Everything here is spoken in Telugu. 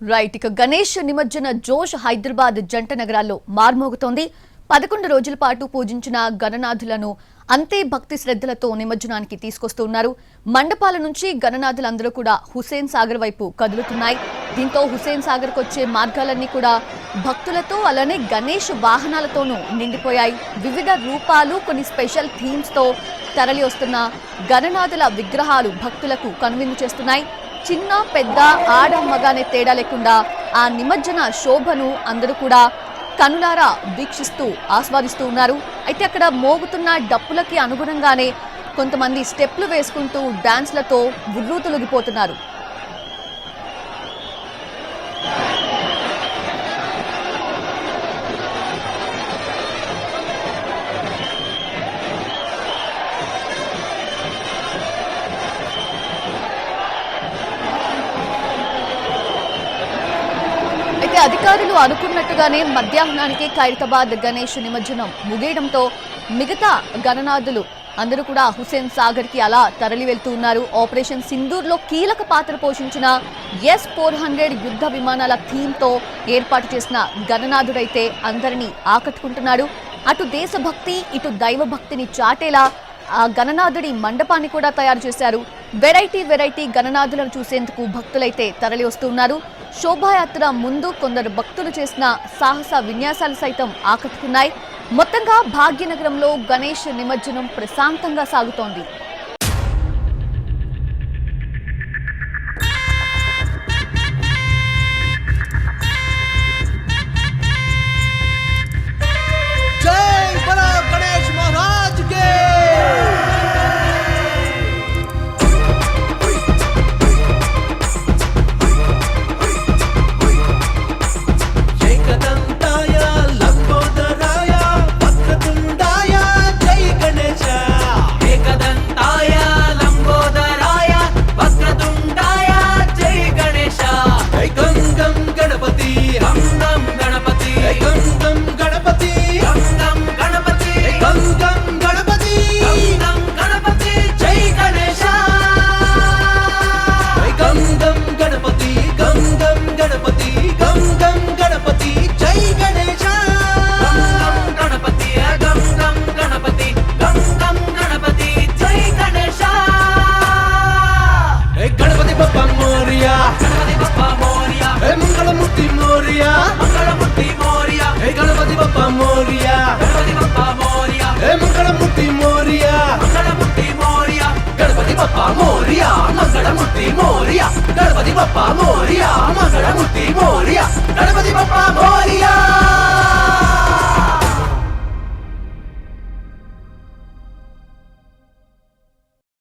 రైట్ ఇక గణేష్ నిమజ్జన జోష్ హైదరాబాద్ జంట నగరాల్లో మార్మోగుతోంది. 11 రోజుల పాటు పూజించిన గణనాథులను అంతే భక్తి శ్రద్ధలతో నిమజ్జనానికి తీసుకొస్తున్నారు. మండపాల నుంచి గణనాథులందరూ కూడా హుసేన్ సాగర్ వైపు కదులుతున్నాయి. దీంతో హుసేన్ సాగర్ కు వచ్చే మార్గాలన్నీ కూడా భక్తులతో అలానే గణేష్ వాహనాలతోనూ నిండిపోయాయి. వివిధ రూపాలు కొన్ని స్పెషల్ థీమ్స్ తో తరలి వస్తున్న గణనాథుల విగ్రహాలు భక్తులకు కనువిందు చేస్తున్నాయి. చిన్న పెద్ద ఆడ మగానే తేడా లేకుండా ఆ నిమజ్జన శోభను అందరూ కూడా కనులారా వీక్షిస్తూ ఆస్వాదిస్తూ ఉన్నారు. అయితే అక్కడ మోగుతున్న డప్పులకి అనుగుణంగానే కొంతమంది స్టెప్లు వేసుకుంటూ డాన్స్లతో ఉర్రూతలుగిపోతున్నారు. అధికారులు అనుకున్నట్టుగానే మధ్యాహ్నానికి ఖైరతాబాద్ గణేష్ నిమజ్జనం ముగియడంతో మిగతా గణనాథులు అందరూ కూడా హుసేన్ సాగర్ కి అలా తరలి వెళ్తూ ఉన్నారు. ఆపరేషన్ సింధూర్ లో కీలక పాత్ర పోషించిన S-400 యుద్ధ విమానాల థీమ్ తో ఏర్పాటు చేసిన గణనాథుడైతే అందరినీ ఆకట్టుకుంటున్నాడు. అటు దేశభక్తి ఇటు దైవ భక్తిని చాటేలా ఆ గణనాథుడి మండపాన్ని కూడా తయారు చేశారు. వెరైటీ గణనాథులను చూసేందుకు భక్తులైతే తరలి వస్తున్నారు. శోభాయాత్ర ముందు కొందరు భక్తులు చేసిన సాహస విన్యాసాలు సైతం ఆకట్టుకున్నాయి. మొత్తంగా భాగ్యనగరంలో గణేష్ నిమజ్జనం ప్రశాంతంగా సాగుతోంది. Moria, Mangalamurti Moria, Ganapati Bappa Moria.